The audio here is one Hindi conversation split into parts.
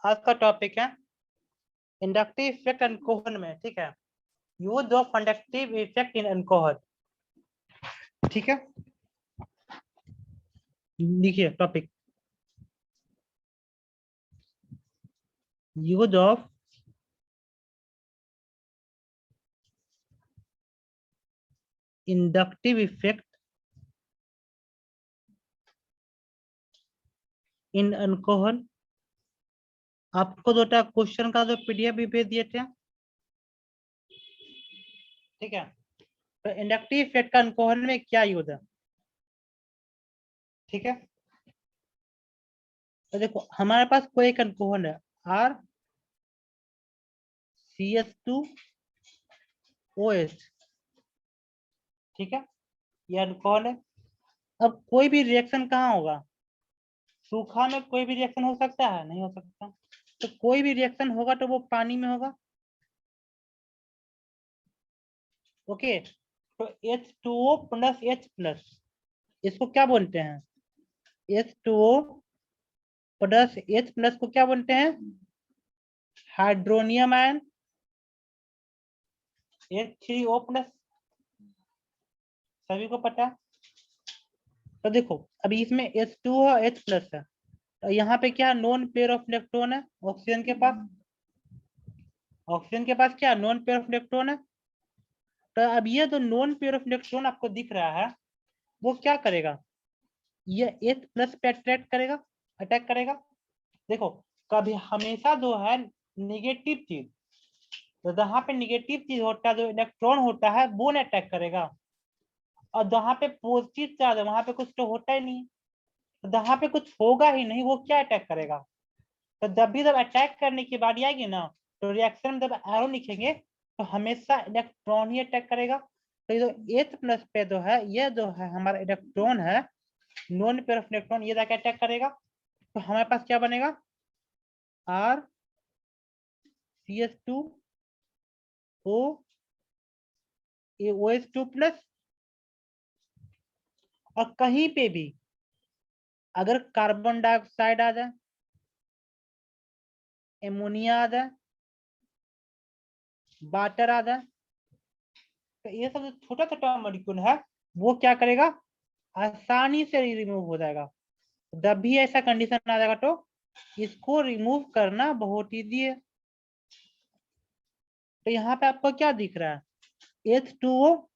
आज का टॉपिक है इंडक्टिव इफेक्ट अल्कोहल में। ठीक है, use of inductive effect in alcohol. ठीक है, लिखिए topic, use of inductive effect in alcohol. आपको दो क्वेश्चन का जो पीडीएफ भी भेज दिए थे। ठीक है, तो इंडक्टिव इफेक्ट का अल्कोहल में क्या यूज है। ठीक है, तो देखो हमारे पास कोई एक अल्कोहल है आर CH2OH। ठीक है, ये अल्कोहल है। अब कोई भी रिएक्शन कहाँ होगा, सूखा में कोई भी रिएक्शन हो सकता है, नहीं हो सकता। तो कोई भी रिएक्शन होगा तो वो पानी में होगा। ओके, तो H2O प्लस H प्लस, इसको क्या बोलते हैं, H2O प्लस H प्लस को क्या बोलते हैं, हाइड्रोनियम आयन। H3O प्लस, सभी को पता है। तो देखो अभी इसमें H2 है, H प्लस है, तो यहाँ पे क्या नॉन पेयर ऑफ इलेक्ट्रॉन है ऑक्सीजन के पास। ऑक्सीजन के पास क्या नॉन पेयर ऑफ इलेक्ट्रॉन है। तो अब ये जो नॉन पेयर ऑफ इलेक्ट्रॉन आपको दिख रहा है, वो क्या करेगा, ये H प्लस पे अट्रैक्ट करेगा, अटैक करेगा। देखो कभी हमेशा जो है निगेटिव चीज, तो जहाँ पे निगेटिव चीज होता है, जो इलेक्ट्रॉन होता है वो नहीं अटैक करेगा। और जहाँ पे पॉजिटिव चार्ज है वहां पे कुछ तो होता ही नहीं, तो जहाँ पे कुछ होगा ही नहीं वो क्या अटैक करेगा। तो जब अटैक करने की बारी आएगी ना, तो रिएक्शन में जब एरो लिखेंगे तो हमेशा इलेक्ट्रॉन ही अटैक करेगा। तो ये जो एच प्लस पे जो है, ये जो है हमारा इलेक्ट्रॉन है, नॉन पेयर ऑफ इलेक्ट्रॉन, ये जाके अटैक करेगा। तो हमारे पास क्या बनेगा, आर CH2O OH2 प्लस। और कहीं पे भी अगर कार्बन डाइऑक्साइड आ जाए, एमोनिया आ जाए, वाटर आ जाए, तो ये सब जो छोटा छोटा मॉलिक्यूल है वो क्या करेगा, आसानी से रिमूव हो जाएगा। जब भी ऐसा कंडीशन आ जाएगा तो इसको रिमूव करना बहुत इजी है। तो यहाँ पे आपको क्या दिख रहा है, H2O।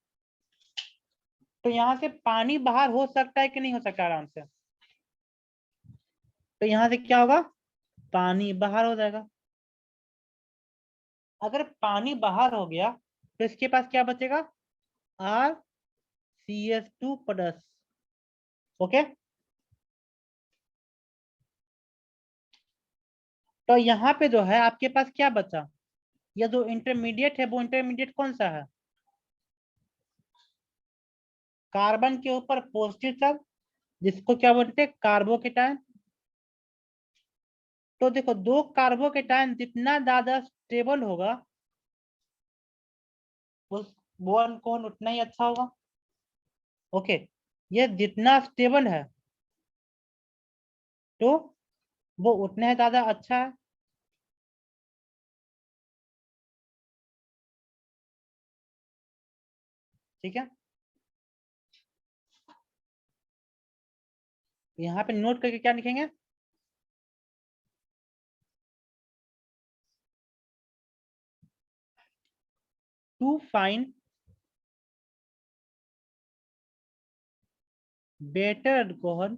तो यहाँ से पानी बाहर हो सकता है कि नहीं हो सकता आराम से। तो यहाँ से क्या होगा, पानी बाहर हो जाएगा। अगर पानी बाहर हो गया तो इसके पास क्या बचेगा, आर CH2 प्लस। ओके, तो यहाँ पे जो है आपके पास क्या बचा, ये जो इंटरमीडिएट है वो इंटरमीडिएट कौन सा है, कार्बन के ऊपर पॉजिटिव चार्ज, जिसको क्या बोलते हैं कार्बोकेटायन। तो देखो दो कार्बोकेटायन जितना ज्यादा स्टेबल होगा, उस वो अल्कोहल उतना ही अच्छा होगा। ओके, ये जितना स्टेबल है तो वो उतना ही ज्यादा अच्छा है। ठीक है, यहाँ पे नोट करके क्या लिखेंगे, to find better alcohol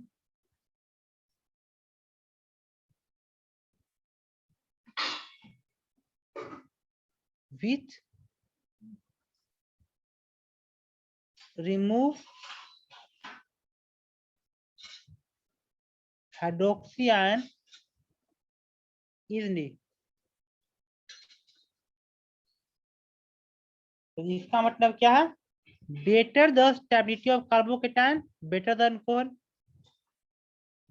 which remove hydroxy ion easily। तो इसका मतलब क्या है, better the stability of carbocation, better the alcohol,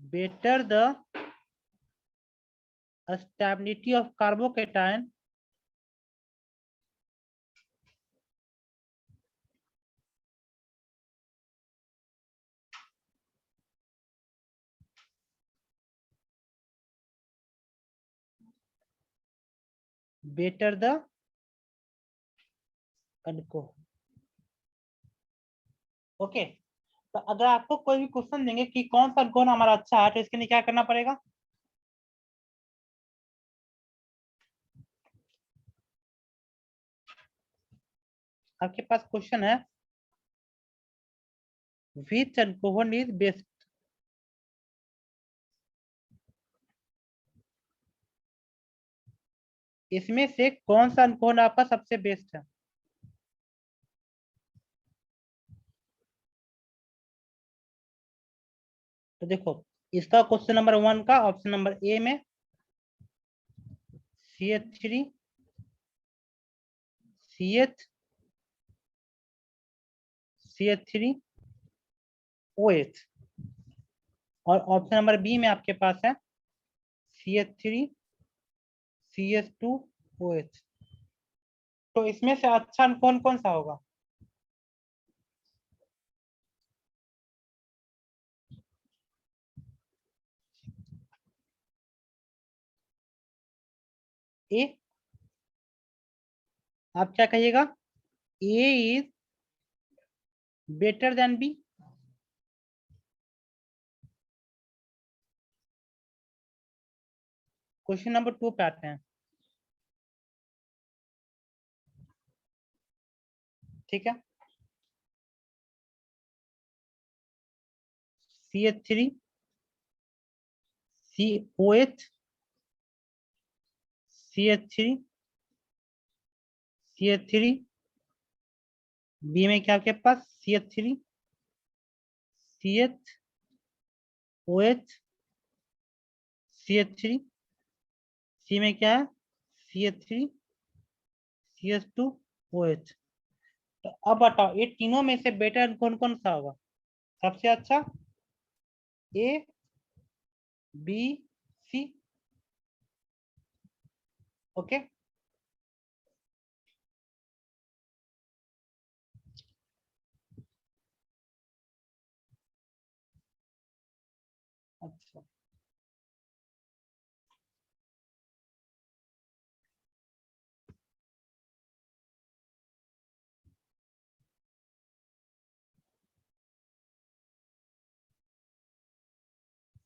better the stability of carbocation better the alcohol. Okay, तो अगर आपको कोई भी क्वेश्चन देंगे कि कौन सा अल्कोहल हमारा अच्छा है, तो इसके लिए क्या करना पड़ेगा? आपके पास क्वेश्चन है विच अल्कोहल इज बेस्ट, इसमें से कौन सा अल्कोहल आपका सबसे बेस्ट है? तो देखो, इसका क्वेश्चन नंबर 1 का ऑप्शन नंबर ए में CH3 CH CH3 OH, और ऑप्शन नंबर बी में आपके पास है CH3 CH2 OH। तो इसमें से अच्छा कौन कौन सा होगा? ए, आप क्या कहिएगा? A is better than B. Question number 2 पे आते हैं। ठीक है, CH3 COH CH3 CH3, B में क्या आपके पास CH3 CHOH CH3, सी में क्या है CH3 CH2OH। तो अब बताओ ये तीनों में से बेटर कौन कौन सा होगा? सबसे अच्छा ए, बी, सी। ओके, अच्छा,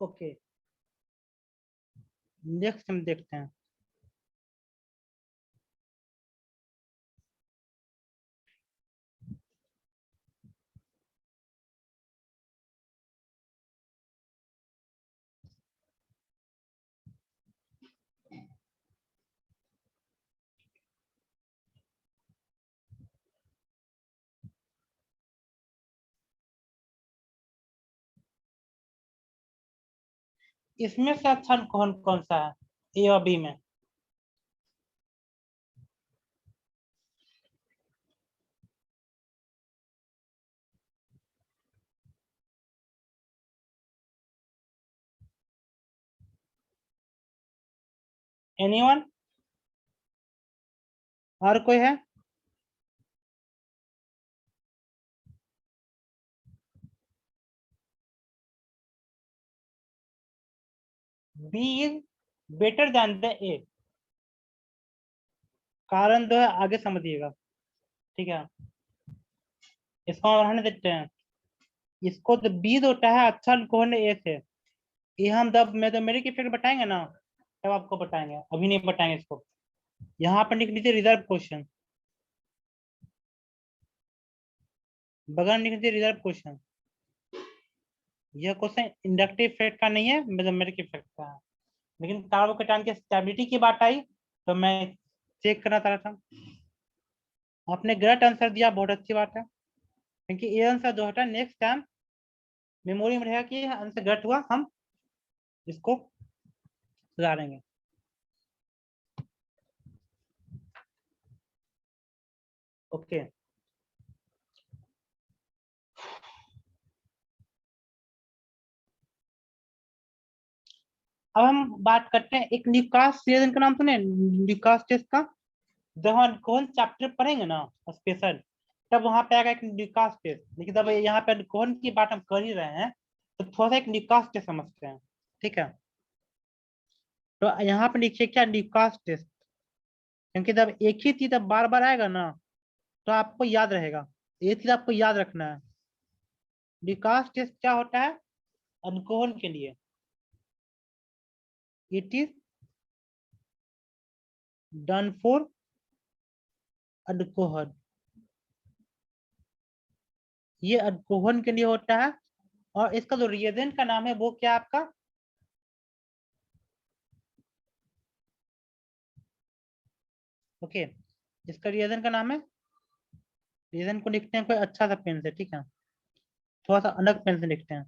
ओके, नेक्स्ट हम देखते हैं। इसमें से अच्छा कौन कौन सा है ए और बी में? एनीवन, और कोई है? B is better than the A. कारण दो है, आगे समझिएगा। ठीक है, इसको हम रहने देते हैं। इसको तो बी होता है अच्छा कौन ए से। ये हम जब मैथमेटिक इफेक्ट बताएंगे ना, तब आपको बताएंगे, अभी नहीं बताएंगे इसको। यहाँ पर लिख लीजिए रिजर्व क्वेश्चन, बगल में लिख लीजिए रिजर्व क्वेश्चन। यह क्वेश्चन इंडक्टिव इफेक्ट का नहीं है, मैथमेटिक इफेक्ट का है। लेकिन कार्बोकेटाइन की स्टेबिलिटी की बात आई तो मैं चेक करना चाह रहा था। आपने गलत आंसर दिया, बहुत अच्छी बात है, क्योंकि ये आंसर जो होता है नेक्स्ट टाइम मेमोरी में रहेगा कि आंसर गलत हुआ, हम इसको सुधारेंगे। ओके, अब हम बात करते हैं एक निकास सीजन का नाम सुने, निकास टेस्ट का। जब हम कौन चैप्टर पढ़ेंगे ना स्पेशल, तब वहां पे आएगा एक निकास टेस्ट। लेकिन जब यहाँ पे कौन की बात हम कर ही रहे हैं, तो थोड़ा सा एक निकास टेस्ट समझते हैं। ठीक है, तो यहाँ पे लिखिए क्या निकास टेस्ट। क्योंकि जब एक ही चीज बार बार आएगा ना तो आपको याद रहेगा, ये चीज आपको याद रखना है। डिकास टेस्ट क्या होता है अल्कोहल के लिए? It is done for alcohol, ये अल्कोहल के लिए होता है। और इसका जो रिएजेंट का नाम है वो क्या आपका? ओके, इसका रिएजेंट का नाम है, रिएजेंट को लिखते हैं कोई अच्छा सा पेन से, ठीक है, थोड़ा सा अलग पेन से लिखते हैं।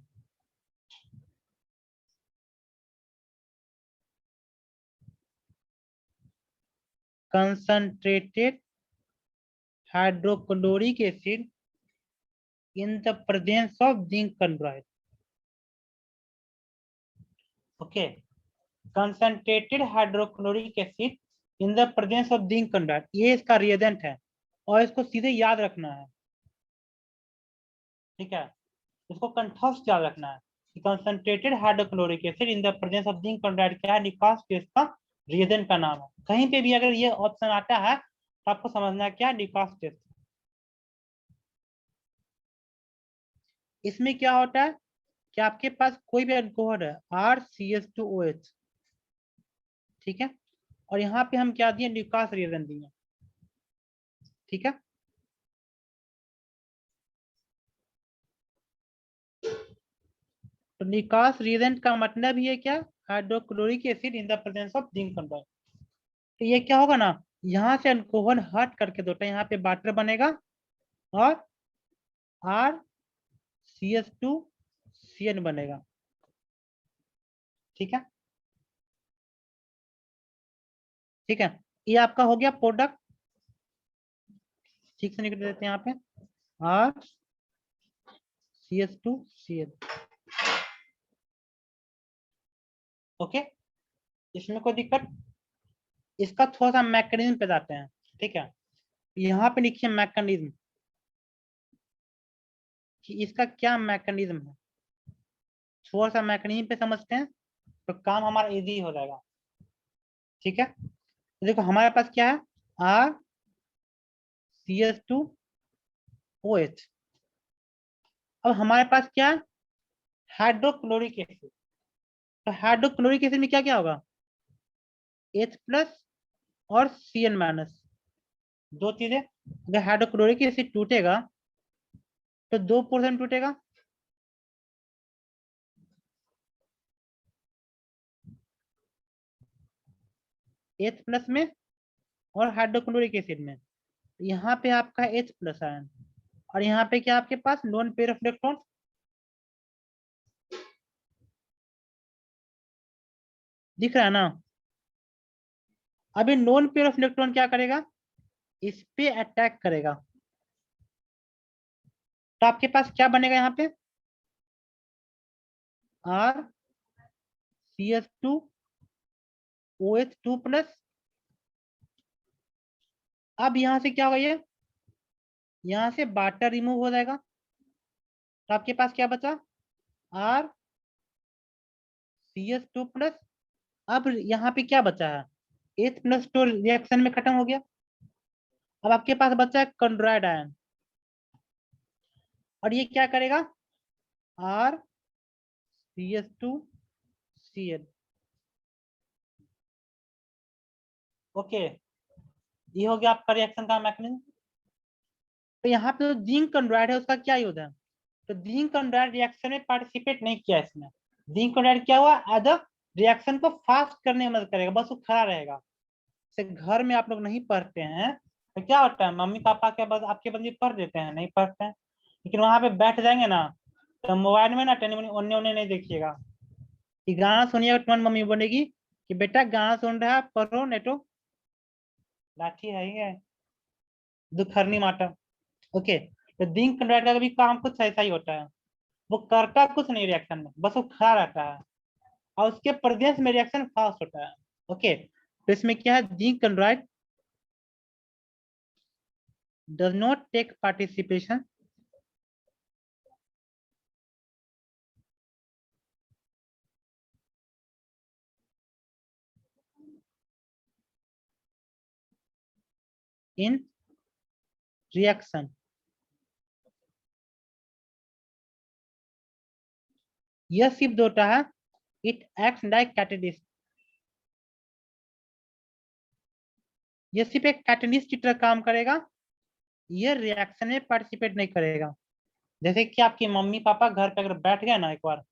Concentrated hydrochloric acid in the presence of zinc chloride. Okay, concentrated hydrochloric acid in the presence of zinc chloride, ये इसका रिएजेंट है और इसको सीधे याद रखना है, ठीक है, इसको कंठस्थ याद रखना है कि concentrated hydrochloric acid in the presence of zinc chloride क्या है, निकास टेस्ट का रिएजेंट का नाम है। कहीं पे भी अगर ये ऑप्शन आता है तो आपको समझना है क्या, निकास टेस्ट। इसमें क्या होता है कि आपके पास कोई भी अल्कोहल है RCH2OH, ठीक है, और यहाँ पे हम क्या दिए, निकास रिएजेंट दिए, ठीक है। तो निकास रिएजेंट का मतलब ही है क्या, hydrochloric acid in the presence of zinc chloride. तो ये क्या होगा ना, यहाँ से अल्कोहल हट करके दोटा यहाँ पे वाटर बनेगा और RCH2CN बनेगा, ठीक है, ठीक है। ये आपका हो गया प्रोडक्ट, ठीक से निकल देते हैं यहाँ पे RCH2CN। ओके, इसमें कोई दिक्कत? इसका थोड़ा सा मैकेनिज्म पे जाते हैं, ठीक है। यहाँ पे लिखिए मैकेनिज्म, कि इसका क्या मैकेनिज्म है, थोड़ा सा मैकेनिज्म पे समझते हैं तो काम हमारा इजी हो जाएगा, ठीक है। तो देखो हमारे पास क्या है, RCH2OH। अब हमारे पास क्या है, हाइड्रोक्लोरिक एसिड। तो हाइड्रोक्लोरिक एसिड में क्या क्या होगा, H+ और Cn-, दो चीजें। अगर हाइड्रोक्लोरिक एसिड टूटेगा तो दो पोर्शन टूटेगा, H+ में और हाइड्रोक्लोरिक एसिड में। यहाँ पे आपका H+ आयन और यहाँ पे क्या आपके पास लोन पेयर ऑफ इलेक्ट्रॉन। दिख रहा है ना? अभी नॉन पेयर ऑफ इलेक्ट्रॉन क्या करेगा, इस पे अटैक करेगा, तो आपके पास क्या बनेगा यहाँ पे, RCH2OH2+। अब यहाँ से क्या होगा, ये यहाँ से वाटर रिमूव हो जाएगा, तो आपके पास क्या बचा, RCH2+। अब यहाँ पे क्या बचा है, H+ तो रिएक्शन में खत्म हो गया, अब आपके पास बचा है कंड्राइड आयन, और ये क्या करेगा, RCH2Cl। ओके, ये हो गया आपका रिएक्शन का मैकेनिज्म। तो यहाँ पे जो जिंक क्लोराइड है उसका क्या यूज है, तो जिंक क्लोराइड रिएक्शन में पार्टिसिपेट नहीं किया इसने। जिंक क्लोराइड क्या हुआ, एज रिएक्शन को फास्ट करने में मदद करेगा, बस वो खड़ा रहेगा। जैसे घर में आप लोग नहीं पढ़ते हैं तो क्या होता है, मम्मी पापा के बस आपके बंदे पढ़ देते हैं, नहीं पढ़ते हैं, लेकिन वहां पे बैठ जाएंगे ना तो मोबाइल में ना टेन ओने ओने नहीं देखिएगा, कि गाना सुनिएगा, तुम्हारी मम्मी बोलेगी कि बेटा गाना सुन रहा है पढ़ो, नहीं तो लाठी है ही है, दुखरनी माता। ओके, तो जिंक क्लोराइड का भी काम कुछ ऐसा ही होता है, वो करता कुछ नहीं रिएक्शन में, बस वो खड़ा रहता है और उसके प्रदेश में रिएक्शन फास्ट होता है। ओके, तो इसमें क्या है, zinc chloride does not take participation in reaction. यह सिर्फ होता है इट एक्ट्स लाइक कैटलिस्ट। ये सिर्फ एक कैटलिस्ट की तरह काम करेगा, ये रिएक्शन में पार्टिसिपेट नहीं करेगा। जैसे कि आपकी मम्मी पापा घर पे अगर बैठ गए ना एक बार,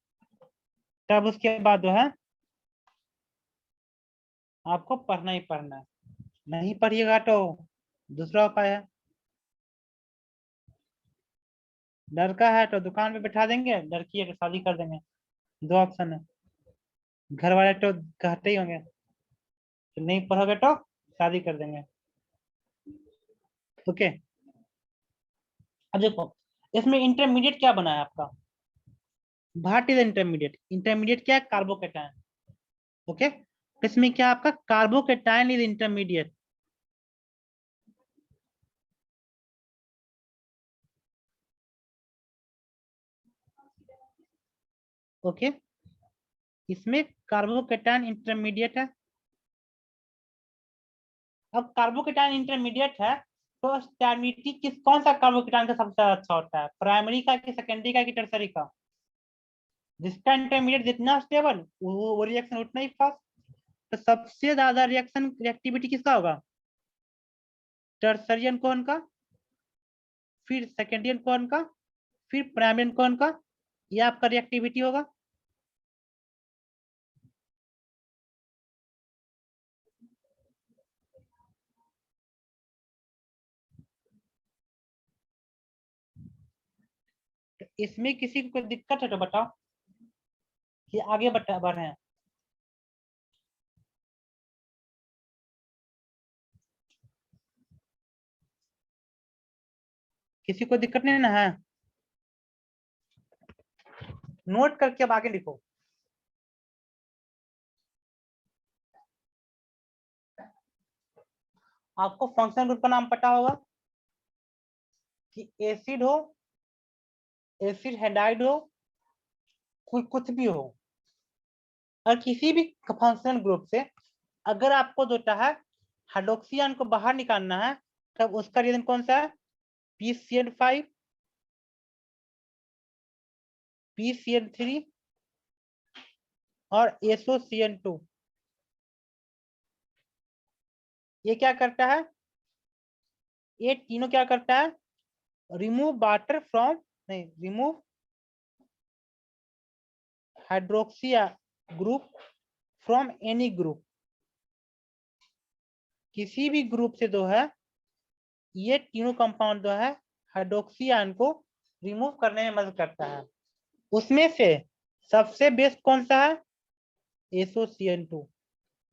तब उसके बाद जो है आपको पढ़ना ही पढ़ना है। नहीं पढ़िएगा तो दूसरा उपाय है। लड़का है तो दुकान पे बैठा देंगे, लड़की है तो शादी कर देंगे। दो ऑप्शन है। घर वाले तो कहते ही होंगे तो नहीं पढ़ोगे तो शादी कर देंगे। ओके, अब देखो इसमें इंटरमीडिएट क्या बना है आपका, व्हाट इज इंटरमीडिएट। इंटरमीडिएट क्या है, कार्बोकेटायन। ओके, इसमें क्या आपका कार्बोकेटायन इज इंटरमीडिएट। ओके, इसमें कार्बोकेटायन इंटरमीडिएट है। अब कार्बोकेटायन इंटरमीडिएट है तो स्टेबिलिटी किस कौन सा कार्बोकेटायन का सबसे अच्छा होता है, प्राइमरी का कि सेकेंडरी का कि टर्सरी का। जिसका इंटरमीडिएट जितना स्टेबल वो रिएक्शन उतना ही फास्ट। तो सबसे ज्यादा रिएक्शन रिएक्टिविटी किसका होगा, टर्सरियन कौन का, फिर सेकेंडियन कौन का, फिर प्राइमरियन कौन का, ये आपका रिएक्टिविटी होगा। तो इसमें किसी को कोई दिक्कत है तो बताओ कि आगे बढ़ रहे हैं। किसी को दिक्कत नहीं ना है, नोट करके अब आगे लिखो। आपको फंक्शनल ग्रुप का नाम पता होगा कि एसिड हो, एसिड हेडाइड हो, कुछ भी हो, और किसी भी फंक्शनल ग्रुप से अगर आपको देता है हाइड्रोक्सी आयन को बाहर निकालना है, तब उसका रीजन कौन सा है, PCN5, PCN3 और SOCN2। ये क्या करता है, ये तीनों क्या करता है, रिमूव वाटर फ्रॉम, नहीं remove hydroxy group from any group. किसी भी ग्रुप से जो है ये तीनों कंपाउंड जो है हाइड्रोक्सी आयन को रिमूव करने में मदद करता है। उसमें से सबसे बेस्ट कौन सा है, SOCN2,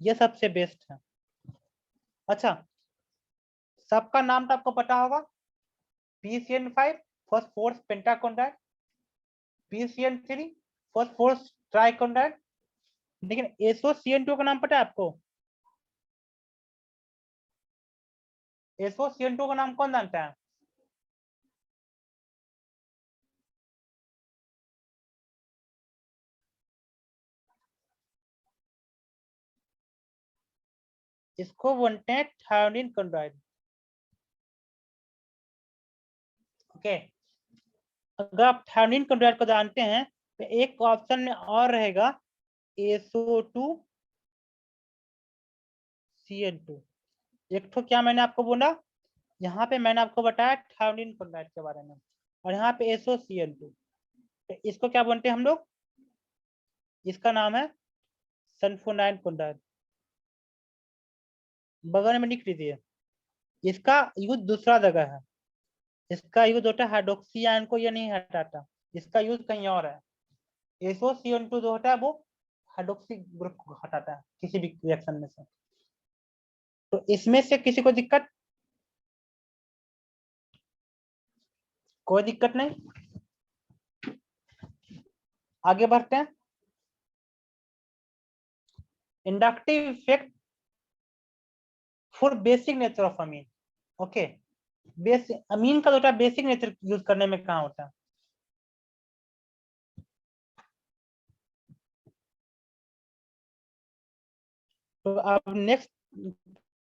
ये सबसे बेस्ट है। अच्छा, सबका नाम तो आपको पता होगा, PCN5 फॉस्फोरस पेंटाकोंडाइड, PCN3 फॉस्फोरस ट्राइकोंडाइड। लेकिन SOCN2 का नाम पता है आपको, SOCN2 का नाम कौन जानता है, इसको बोलते हैं थायोडीन क्लोराइड। ओके, अगर आप थायोडीन क्लोराइड को जानते हैं तो एक ऑप्शन में और रहेगा SO2CN2। एक तो क्या मैंने आपको बोला, यहाँ पे मैंने आपको बताया थायोडीन क्लोराइड के बारे में, और यहाँ पे SOCN2। तो इसको क्या बोलते हैं हम लोग, इसका नाम है सल्फोनाइल क्लोराइड। बगल में लिख लीजिए, इसका यूज दूसरा जगह है। इसका यूज होता है हाइड्रोक्सी आयन को ये नहीं हटाता, इसका यूज कहीं और है। SOCN2 जो होता है वो हाइड्रोक्सी ग्रुप को हटाता है किसी भी रिएक्शन में से। तो इसमें से किसी को दिक्कत, कोई दिक्कत नहीं, आगे बढ़ते हैं। Inductive effect for basic nature of amine. Okay, basic amine का जो बेसिक नेचर यूज करने में कहाँ होता है। तो आप नेक्स्ट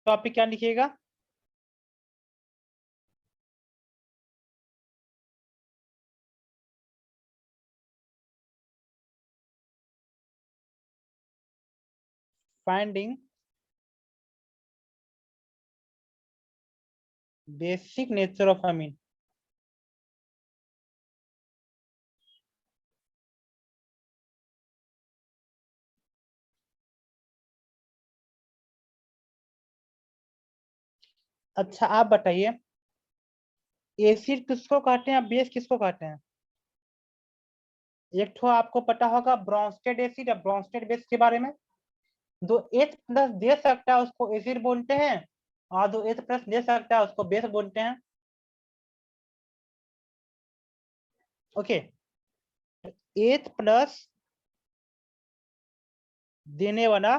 टॉपिक क्या लिखिएगा, फाइंडिंग बेसिक नेचर ऑफ अमीन। अच्छा आप बताइए, एसिड किसको कहते हैं, बेस किसको कहते हैं? एक तो आपको पता होगा ब्रोंस्टेड एसिड या ब्रोंस्टेड बेस के बारे में। जो एच प्लस दे सकता है उसको एसिड बोलते हैं, और जो एच प्लस दे सकता है उसको बेस बोलते हैं। ओके, एच प्लस देने वाला,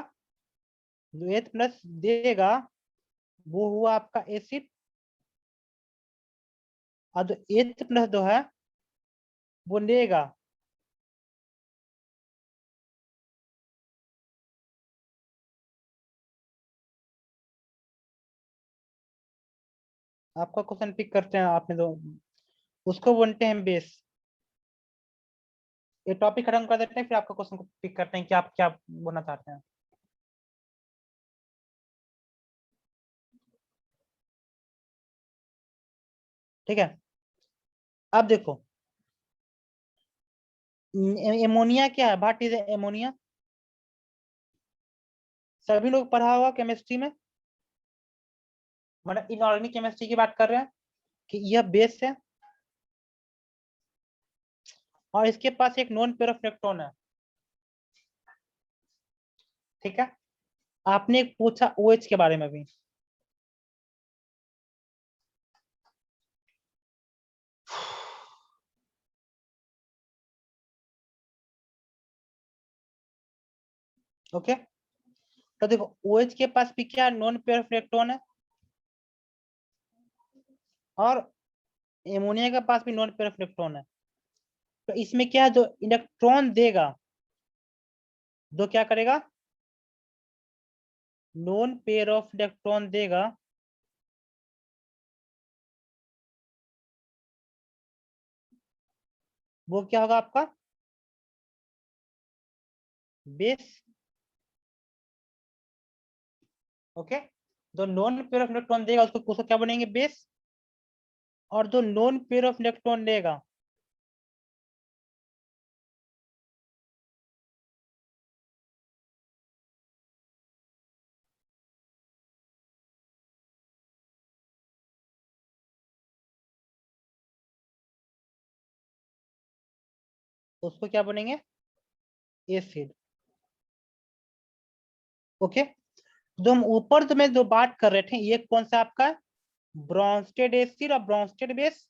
जो एच प्लस देगा वो हुआ आपका एसिड, और जो एच प्लस जो है वो लेगा आपका क्वेश्चन पिक करते हैं आपने दो, उसको बोलते हैं बेस। ये टॉपिक खत्म कर देते हैं, फिर आपका क्वेश्चन को पिक करते हैं कि आप क्या बोलना चाहते हैं। ठीक है, अब देखो एमोनिया क्या है, व्हाट इज एमोनिया? सभी लोग पढ़ा होगा केमिस्ट्री में, मतलब इनऑर्गेनिक केमिस्ट्री की बात कर रहे हैं कि यह बेस है और इसके पास एक नॉन पेयर ऑफ इलेक्ट्रॉन है। ठीक है, आपने एक पूछा OH के बारे में भी। ओके, तो देखो OH के पास भी क्या नॉन पेयर ऑफ इलेक्ट्रॉन है, और एमोनिया के पास भी नॉन पेयर ऑफ इलेक्ट्रॉन है। तो इसमें क्या है, जो इलेक्ट्रॉन देगा, जो क्या करेगा, नॉन पेयर ऑफ इलेक्ट्रॉन देगा, वो क्या होगा आपका बेस। ओके, जो नॉन पेयर ऑफ इलेक्ट्रॉन देगा उसको उसको क्या बनेंगे, बेस। और जो नॉन पेयर ऑफ इलेक्ट्रॉन लेगा उसको क्या बनेंगे, एसिड। ओके, जो हम ऊपर जो में जो बात कर रहे थे ये कौन सा आपका ब्रोंस्टेड एसिड और ब्रोंस्टेड बेस।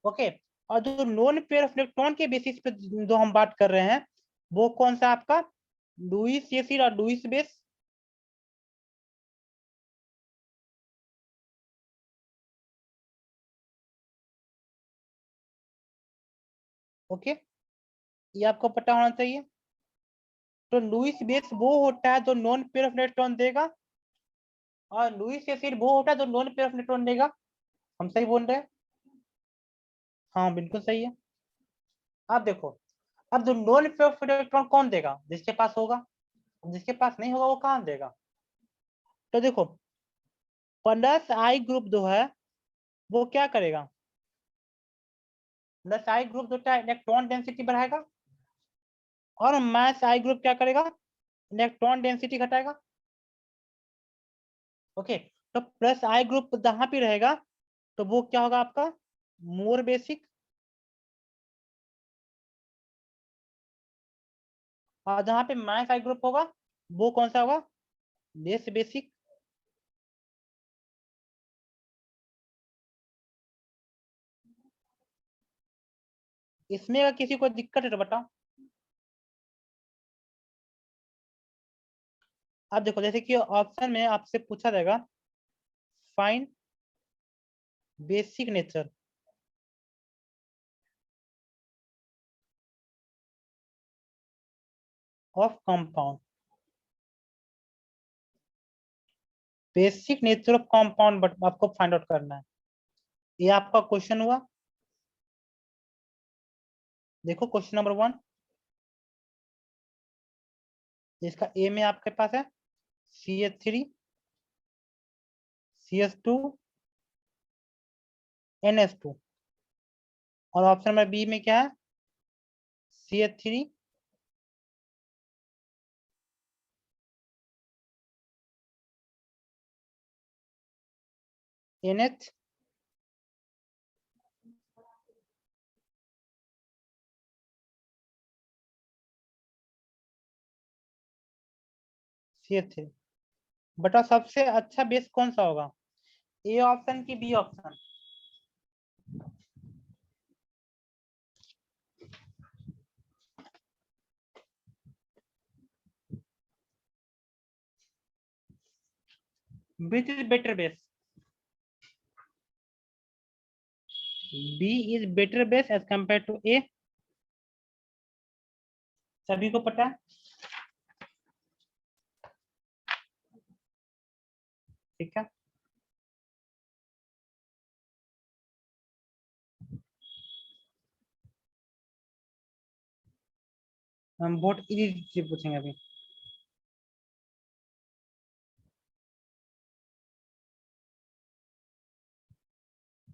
ओके, और जो नॉन पेयर ऑफ इलेक्ट्रॉन के बेसिस पे जो हम बात कर रहे हैं वो कौन सा आपका लुईस एसिड और लुईस बेस। ओके, ये आपको पता होना चाहिए। तो लुईस बेस वो होता है जो नॉन पेयर ऑफ इलेक्ट्रॉन देगा, और लुईस एसिड वो होता है जो नॉन पेयर ऑफ इलेक्ट्रॉन देगा। हम सही बोल रहे हैं? हाँ बिल्कुल सही है। आप देखो, अब जो नॉन पेयर ऑफ इलेक्ट्रॉन कौन देगा, जिसके पास होगा, जिसके पास नहीं होगा वो कहाँ देगा। तो देखो प्लस आई ग्रुप जो है वो क्या करेगा, प्लस आई ग्रुप जो है इलेक्ट्रॉन डेंसिटी बढ़ाएगा, और मास आई ग्रुप क्या करेगा, इलेक्ट्रॉन डेंसिटी घटाएगा। ओके, तो प्लस आई ग्रुप जहां पे रहेगा तो वो क्या होगा आपका मोर बेसिक, और जहां पे मास आई ग्रुप होगा वो कौन सा होगा, लेस बेसिक। इसमें अगर किसी को दिक्कत है तो बताओ। आप देखो जैसे कि ऑप्शन में आपसे पूछा जाएगा find basic nature of compound, basic nature of compound but आपको फाइंड आउट करना है। ये आपका क्वेश्चन हुआ। देखो क्वेश्चन नंबर 1, इसका ए में आपके पास है CH3 CH2 NH2 और ऑप्शन नंबर बी में क्या है CH3 NH CH3। बताओ सबसे अच्छा बेस कौन सा होगा, ए ऑप्शन की B option? Which is better base? B is better base as compared to A। सभी को पता है, ठीक है। हम बहुत इजी पूछेंगे अभी।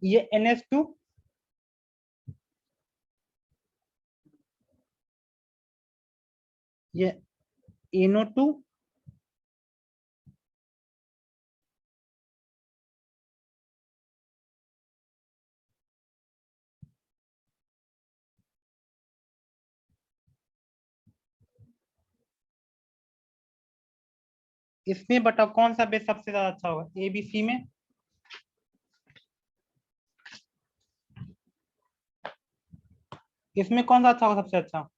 ये NH2 ये NO2 इसमें बताओ कौन सा बेस सबसे ज्यादा अच्छा होगा, ए बी सी में? इसमें कौन सा अच्छा होगा सबसे अच्छा?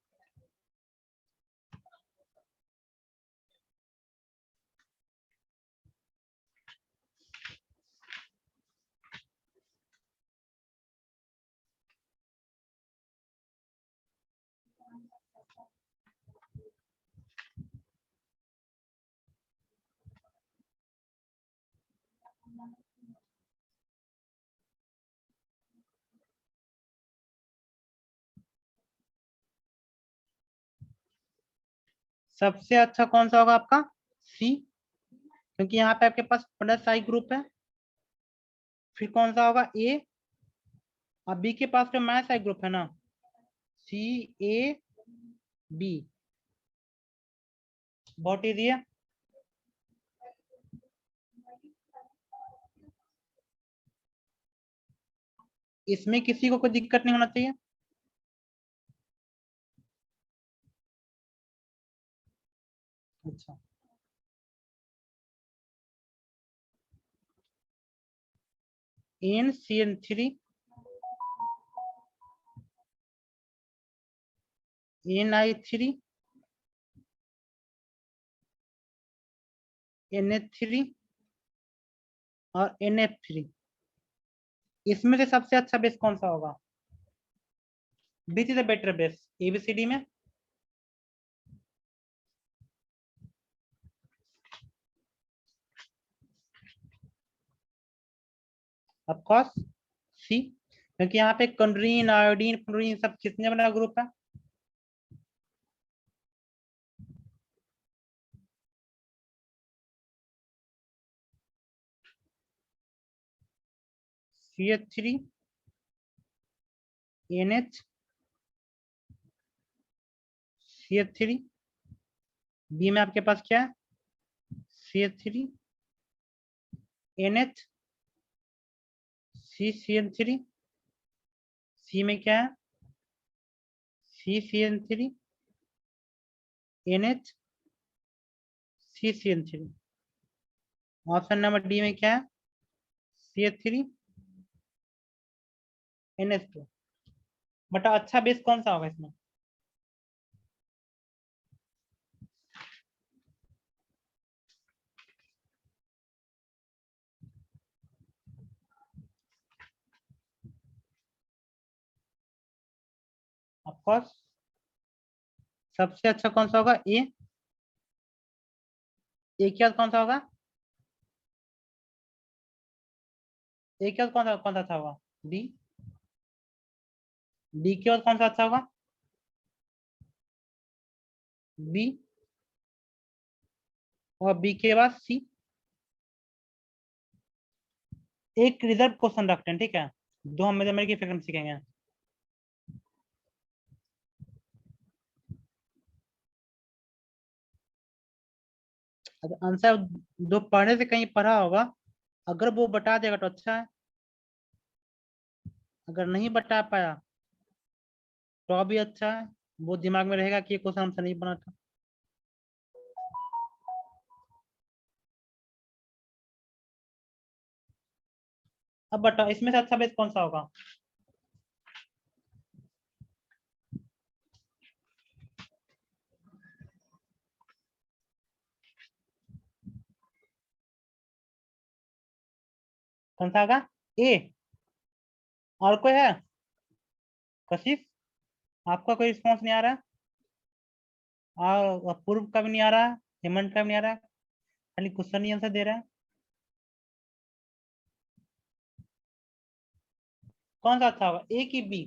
सबसे अच्छा कौन सा होगा आपका? सी, क्योंकि यहाँ पे आपके पास प्लस आई ग्रुप है। फिर कौन सा होगा? ए, और बी के पास तो माइनस आई ग्रुप है ना, CAB। बहुत इजी है। इसमें किसी को कोई दिक्कत नहीं होना चाहिए। अच्छा, NCN3 NI3 NH3 और NF3, इसमें से सबसे अच्छा बेस कौन सा होगा? Which is the better base ABCD में? ऑफ कोर्स सी, क्योंकि यहाँ पे कंड्रीन आयोडीन फ्लोरीन सब कितने बड़ा ग्रुप है? CH3 NH CH3, बी में आपके पास क्या है? CH3 NH CCN3, सी में क्या है? CCN3 NH CCN3। Option number D में क्या है? CH3 NH2। बटा अच्छा बेस कौन सा होगा इसमें? ऑफ कोर्स सबसे अच्छा कौन सा होगा? ए के बाद कौन सा होगा? ए के बाद कौन सा अच्छा होगा? डी, डी के बाद कौन सा अच्छा होगा? बी, और बी के बाद सी। एक रिजर्व क्वेश्चन रखते हैं, ठीक है, दो हम मैथमेटिक्स इफेक्ट में सीखेंगे। अगर आंसर दो पढ़ने से कहीं पढ़ा होगा, अगर वो बता देगा तो अच्छा है, अगर नहीं बता पाया तो भी अच्छा है, वो दिमाग में रहेगा कि ये क्वेश्चन हमसे नहीं बना था। अब बताओ इसमें से अच्छा बेस कौन सा होगा? कौन सा होगा? ए। और कोई है? कशिश, आपका कोई रिस्पॉन्स नहीं आ रहा है? और पूर्व का भी नहीं आ रहा है, हेमंत का भी नहीं आ रहा है, खाली क्वेश्चन ही आंसर दे रहा है। कौन सा अच्छा होगा, ए की बी?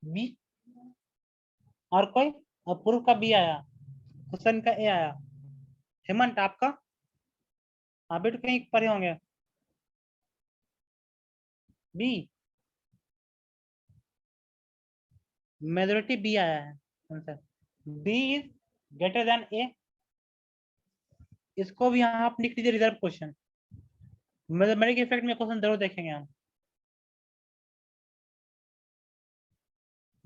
बी। और कोई? अपूर्व का बी आया, कुशन का ए आया। हेमंत आपका? आप भी तो कहीं पढ़े होंगे। बी। मेजोरिटी बी आया है answer. B is greater than A. इसको भी यहाँ आप लिख लीजिए रिजर्व क्वेश्चन। मैथमेटिक इफेक्ट में क्वेश्चन जरूर देखेंगे हम।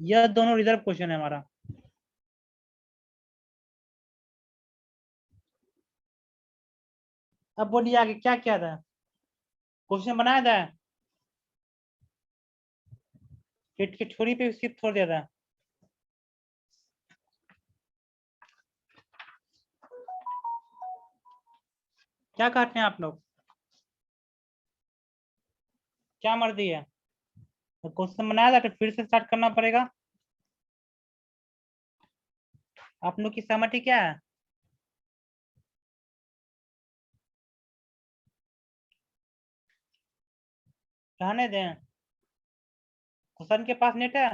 यह दोनों रिजर्व क्वेश्चन है हमारा। अब बोलिए आगे क्या किया था, क्वेश्चन बनाया था कि छोरी पे स्किप छोड़ दिया था? क्या कहते हैं आप लोग, क्या मर्जी है? तो क्वेश्चन बनाया था तो फिर से स्टार्ट करना पड़ेगा। आप लोग की सहमति क्या है? रहने दें? क्वेश्चन के पास नेट है?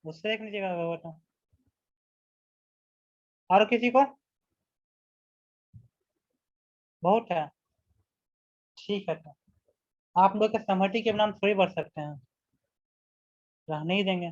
उससे देख लीजिएगा वो तो। और किसी को? बहुत है? ठीक है तो आप लोग के सहमति के बिना हम थोड़ी बढ़ सकते हैं, रहने ही देंगे।